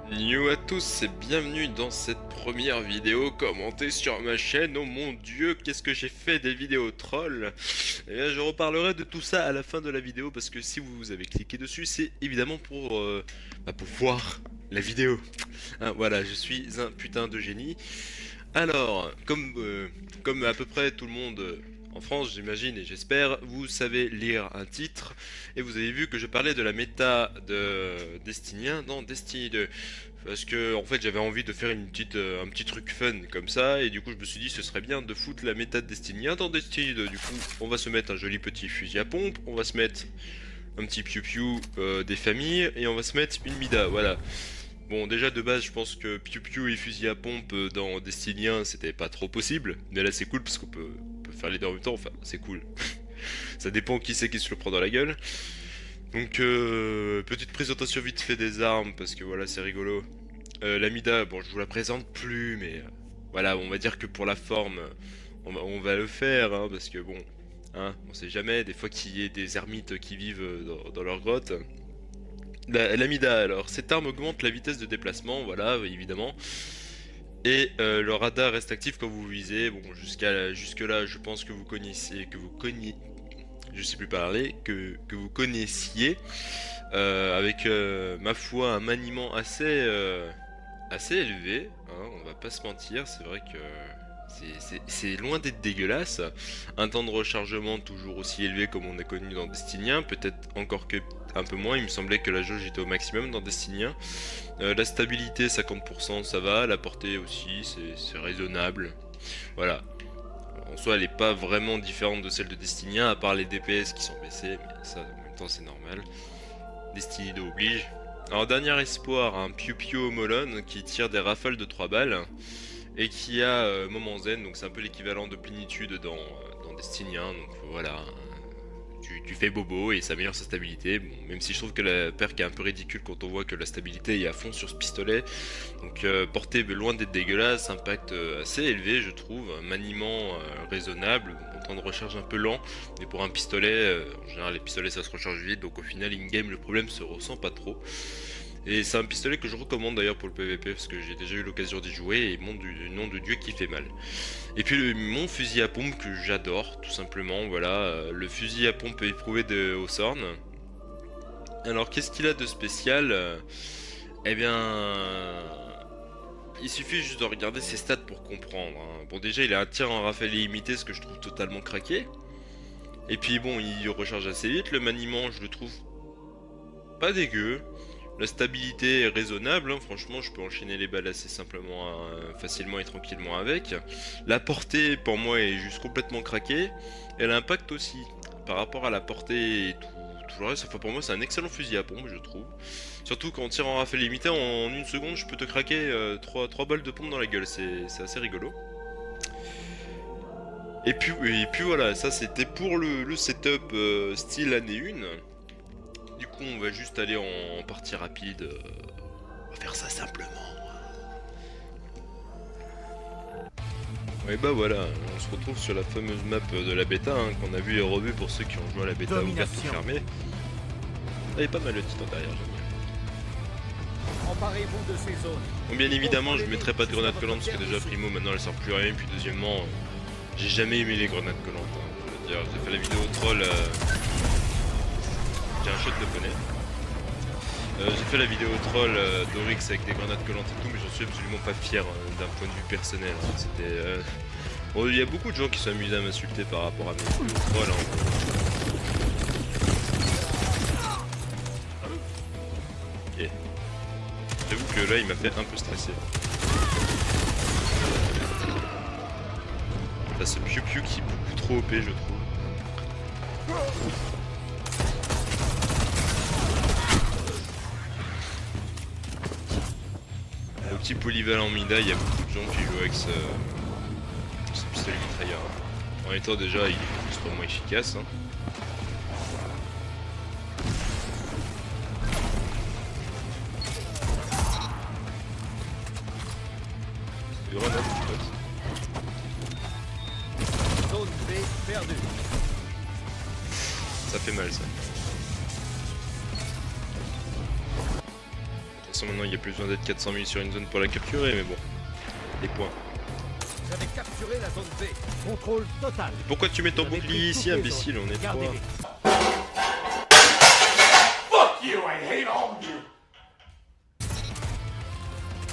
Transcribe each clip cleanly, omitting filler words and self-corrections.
Yo à tous et bienvenue dans cette première vidéo commentée sur ma chaîne. Oh mon dieu, qu'est-ce que j'ai fait des vidéos trolls. Et bien, je reparlerai de tout ça à la fin de la vidéo parce que si vous avez cliqué dessus, c'est évidemment pour voir la vidéo. Hein, voilà, je suis un putain de génie. Alors, comme à peu près tout le monde en France, j'imagine et j'espère, vous savez lire un titre et vous avez vu que je parlais de la méta de Destinien dans Destiny 2. Parce que en fait j'avais envie de faire un petit truc fun comme ça et du coup je me suis dit ce serait bien de foutre la méta de Destiny 1 dans Destiny 2. Du coup on va se mettre un joli petit fusil à pompe, on va se mettre un petit piou-piou des familles et on va se mettre une Mida, voilà. Bon, déjà de base, je pense que Piu Piu et fusil à pompe dans Destiny 1, c'était pas trop possible. Mais là, c'est cool parce qu'on peut faire les deux en même temps. Enfin, c'est cool. Ça dépend qui c'est qui se le prend dans la gueule. Donc, petite présentation vite fait des armes parce que voilà, c'est rigolo. L'Amida, bon, je vous la présente plus, mais voilà, on va dire que pour la forme, on va le faire, hein, parce que bon, hein, on sait jamais, des fois qu'il y ait des ermites qui vivent dans leur grotte. L'Amida alors, cette arme augmente la vitesse de déplacement, voilà, évidemment. Et le radar reste actif quand vous visez. Bon, jusque là, je pense que vous connaissiez, je sais plus parler, que vous connaissiez, avec ma foi un maniement assez élevé. Hein, on va pas se mentir, c'est vrai que c'est loin d'être dégueulasse. Un temps de rechargement toujours aussi élevé comme on a connu dans Destiny 1, peut-être encore que un peu moins, il me semblait que la jauge était au maximum dans Destiny 1. La stabilité 50% ça va, la portée aussi c'est raisonnable. Voilà. En soi elle est pas vraiment différente de celle de Destiny 1 à part les DPS qui sont baissés, mais ça en même temps c'est normal. Destiny 2 oblige. Alors dernier espoir, un Piu Piu Molon qui tire des rafales de 3 balles et qui a Moment Zen, donc c'est un peu l'équivalent de Plénitude dans Destiny 1, donc voilà, tu fais bobo et ça améliore sa stabilité, bon, même si je trouve que la perk est un peu ridicule quand on voit que la stabilité est à fond sur ce pistolet, donc portée loin d'être dégueulasse, impact assez élevé je trouve, un maniement raisonnable, bon, temps de recharge un peu lent, mais pour un pistolet, en général les pistolets ça se recharge vite, donc au final in-game le problème se ressent pas trop. Et c'est un pistolet que je recommande d'ailleurs pour le PVP parce que j'ai déjà eu l'occasion d'y jouer et nom de Dieu qui fait mal. Et puis mon fusil à pompe que j'adore tout simplement, voilà, le fusil à pompe éprouvé de Hawthorne. Alors qu'est-ce qu'il a de spécial? Eh bien, il suffit juste de regarder ses stats pour comprendre. Hein. Bon déjà il a un tir en rafale illimité, ce que je trouve totalement craqué. Et puis bon il recharge assez vite, le maniement je le trouve pas dégueu. La stabilité est raisonnable, hein. Franchement je peux enchaîner les balles assez simplement, facilement et tranquillement avec. La portée pour moi est juste complètement craquée. Et l'impact aussi, par rapport à la portée et tout le reste, enfin pour moi c'est un excellent fusil à pompe je trouve. Surtout quand on tire en rafale limitée, en une seconde je peux te craquer 3 balles de pompe dans la gueule, c'est assez rigolo. Et puis voilà, ça c'était pour le setup style année 1. Du coup, on va juste aller en partie rapide. On va faire ça simplement. Et bah voilà, on se retrouve sur la fameuse map de la bêta hein, qu'on a vu et revu pour ceux qui ont joué à la bêta ouverte ou fermée. Elle est pas mal le titre derrière, j'aime bien. Emparez-vous de ces zones. Bon, bien évidemment, je mettrai pas de grenade collante parce que déjà, primo, maintenant elle sert plus à rien. Puis deuxièmement, j'ai jamais aimé les grenades collantes. Hein. Je veux dire, j'ai fait la vidéo troll. J'ai un shot de poney. J'ai fait la vidéo troll d'Oryx avec des grenades collantes et tout, mais j'en suis absolument pas fier d'un point de vue personnel. Hein. C'était. Bon, il y a beaucoup de gens qui sont amusés à m'insulter par rapport à mes vidéos trolls. Hein. Ok. J'avoue que là, il m'a fait un peu stresser. T'as ce Piu Piu qui est beaucoup trop OP, je trouve. Le petit polyvalent Mida, il y a beaucoup de gens qui jouent avec ce pistolet mitrailleur. En étant déjà, il est extrêmement efficace. Hein. Grenade, pote. Zone B perdue. Ça fait mal ça. façon maintenant il n'y a plus besoin d'être 400 000 sur une zone pour la capturer, mais bon. Des points. Vous avez capturé la zone B. Contrôle total. Pourquoi tu mets ton Vous avez bouclier pris toutes ici, les imbécile? zones. On est Gardez-les. 3.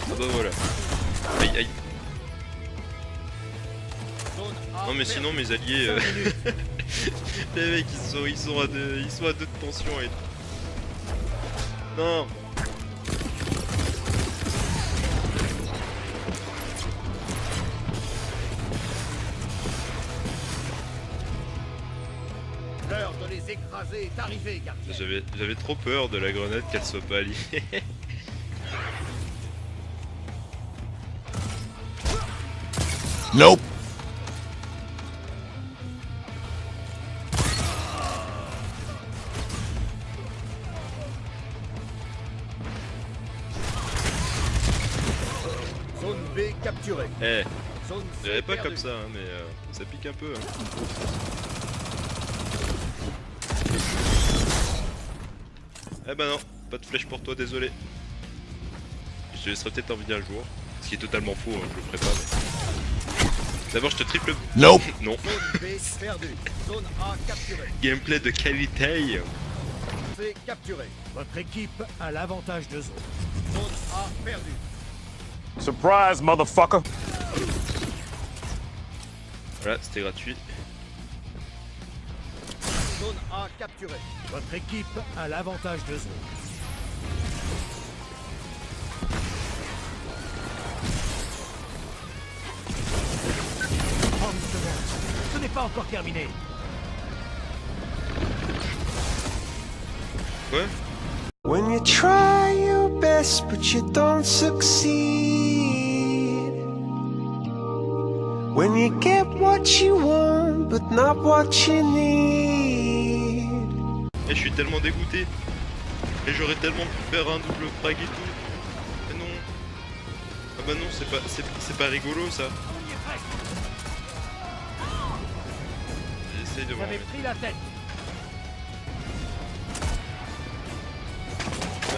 Ah bah voilà. Aïe aïe. Zone A Non mais sinon mes alliés, 5 minutes. les mecs ils sont à 2 de tension et tout. Non. L'heure de les écraser est arrivée, gardien. J'avais trop peur de la grenade qu'elle soit pas alliée. Nope. Zone B capturée. Eh, Zone je C dirais pas perdue. comme ça, hein, mais ça pique un peu. Hein. Eh bah non, pas de flèche pour toi, désolé. Je te laisserai peut-être en vidéo un jour. Ce qui est totalement faux, hein, je le ferai pas. Mais... D'abord, je te triple. Nope. Non. Zone B perdue. Zone A capturée. Gameplay de qualité. C capturée. Votre équipe a l'avantage de zone. Zone A perdue. Surprise, motherfucker. Voilà, c'était gratuit. Zone A capturée. Votre équipe a l'avantage de zone. Ce n'est pas encore terminé. Quoi? When you try your best but you don't succeed. When you get what you want but not what you need. Et je suis tellement dégoûté. Et j'aurais tellement pu faire un double frag et tout. Mais non. Ah bah non, c'est pas rigolo ça. J'essaye de Vous m'en avez remettre. pris la tête.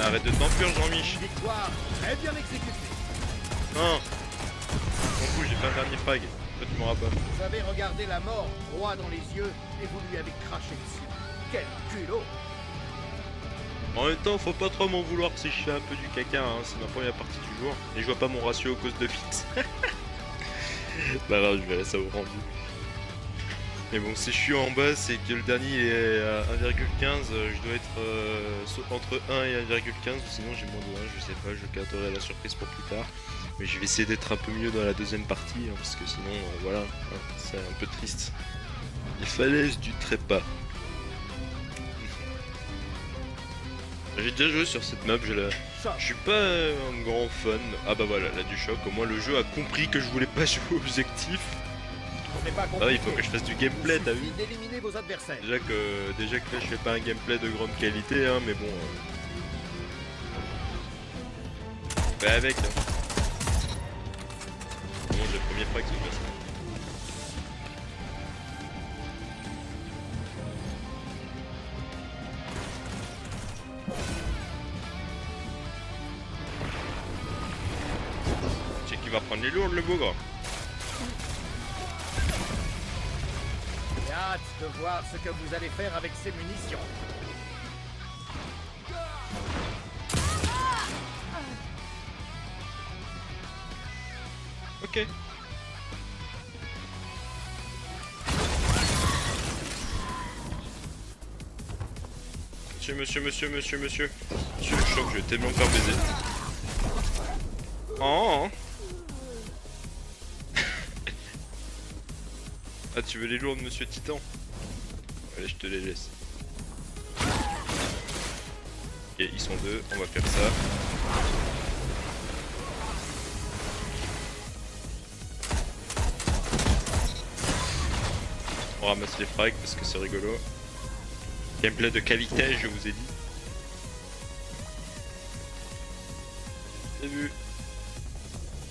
Arrête de t'enfuir, Jean-Mich. Une victoire très bien exécutée. Non. Mon coup, j'ai fait un dernier frag. Toi, tu m'auras pas. Vous avez regardé la mort droit dans les yeux et vous lui avez craché dessus. Quel culot! En même temps, faut pas trop m'en vouloir si je fais un peu du caca, hein. C'est ma première partie du jour. Et je vois pas mon ratio à cause de fit. Bah grave, je verrai ça au rendu. Mais bon, si je suis en bas, c'est que le dernier est à 1,15, je dois être entre 1 et 1,15, ou sinon j'ai moins de 1, je sais pas, je garderai la surprise pour plus tard. Mais je vais essayer d'être un peu mieux dans la deuxième partie, hein, parce que sinon, voilà, hein, c'est un peu triste. Les falaises du trépas. J'ai déjà joué sur cette map, je suis pas un grand fan. Ah bah voilà, là du choc, au moins le jeu a compris que je voulais pas jouer au objectif. Ce n'est pas Ah il faut compliqué. que je fasse du gameplay, t'as vu? Il suffit d'éliminer vos adversaires. Déjà que là je fais pas un gameplay de grande qualité, hein, mais bon. Bah avec. Hein. Bon, j'ai le premier frag, c'est bien ça. C'est qu'il va prendre les lourdes, le bougre. J'ai hâte de voir ce que vous allez faire avec ces munitions. Ok. Monsieur. Monsieur, le choc, je vais tellement me faire baiser. Oh. Ah, tu veux les lourdes, monsieur Titan? Allez, je te les laisse. Ok, ils sont deux, on va faire ça. On ramasse les frags parce que c'est rigolo. Gameplay de qualité, je vous ai dit. J'ai vu.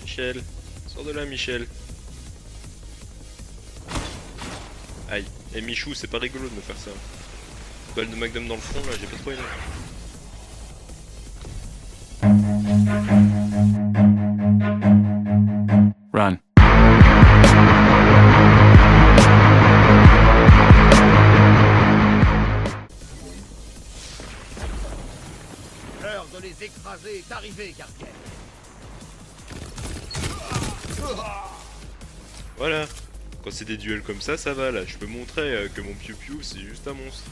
Michel. Sors de là, Michel. Aïe. Et Michou, c'est pas rigolo de me faire ça. Balle de Magnum dans le front, là, j'ai pas trop aimé. L'heure de les écraser est arrivée, gardien. Voilà. Quand c'est des duels comme ça va là. Je peux montrer que mon piou-piou c'est juste un monstre.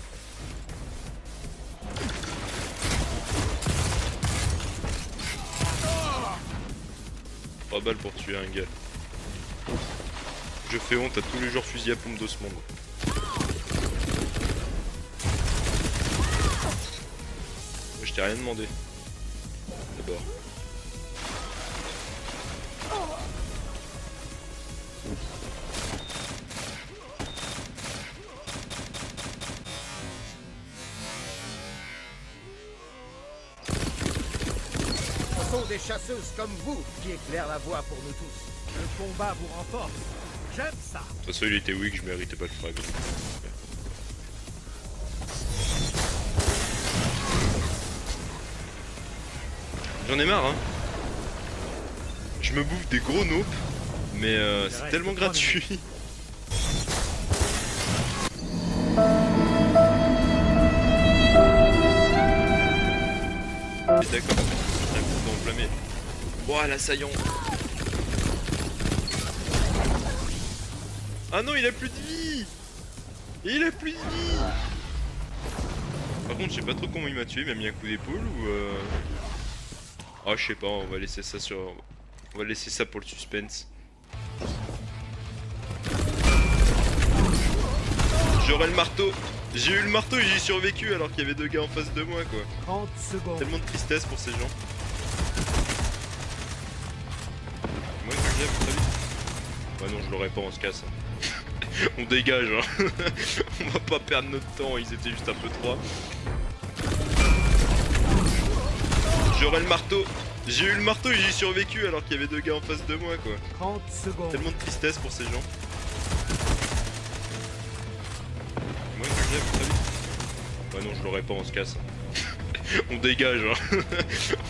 3 balles pour tuer un gars. Je fais honte à tous les joueurs fusil à pompe de ce monde. Je t'ai rien demandé. D'abord. Ce sont des chasseuses comme vous qui éclairent la voie pour nous tous. Le combat vous renforce. J'aime ça. De toute façon il était weak, je méritais pas le frag. J'en ai marre hein. Je me bouffe des gros noobs, mais c'est tellement gratuit. D'accord, un coup enflammé. Ouah l'assaillant. Ah non il a plus de vie. Il a plus de vie. Par contre je sais pas trop comment il m'a tué, il m'a mis un coup d'épaule ou oh je sais pas, on va laisser ça sur... On va laisser ça pour le suspense. J'aurai le marteau. J'ai eu le marteau et j'ai survécu alors qu'il y avait 2 gars en face de moi quoi. 30 secondes. Tellement de tristesse pour ces gens. Moi je le très vite. Bah non je l'aurais pas, on se casse. On dégage hein. On va pas perdre notre temps, ils étaient juste un peu 3. J'aurai le marteau. J'ai eu le marteau et j'ai survécu alors qu'il y avait 2 gars en face de moi quoi. 30 secondes. Tellement de tristesse pour ces gens. Moi je le très vite. Bah non je l'aurais pas, on se casse. On dégage hein.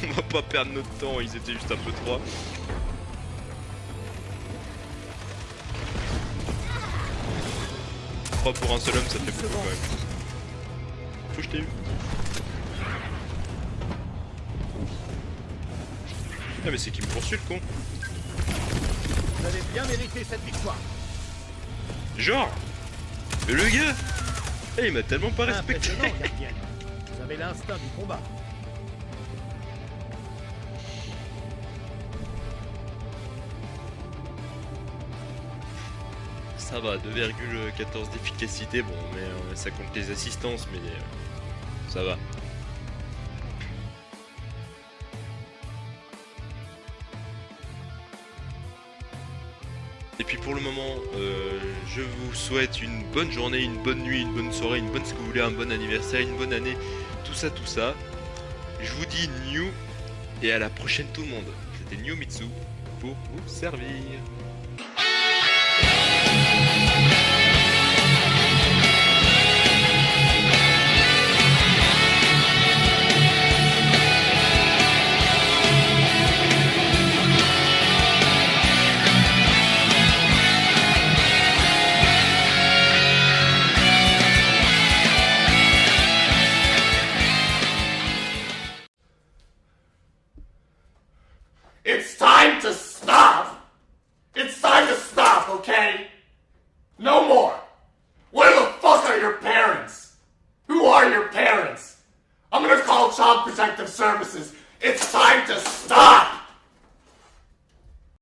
On va pas perdre notre temps, ils étaient juste un peu 3. Pour un seul homme ça fait beaucoup quand même. Faut que je t'ai eu. Ah mais c'est qui me poursuit le con. Vous avez bien mérité cette victoire. Genre. Mais le gars il m'a tellement pas respecté. Impressionnant, gardien. Vous avez l'instinct du combat. Ça va, 2,14 d'efficacité, bon mais ça compte les assistances mais ça va. Et puis pour le moment, je vous souhaite une bonne journée, une bonne nuit, une bonne soirée, une bonne ce que vous voulez, un bon anniversaire, une bonne année, tout ça, tout ça. Je vous dis New et à la prochaine tout le monde. C'était New Mitsu pour vous servir. It's time to stop! It's time to stop, okay? No more! Where the fuck are your parents? Who are your parents? I'm gonna call Child Protective Services. It's time to stop!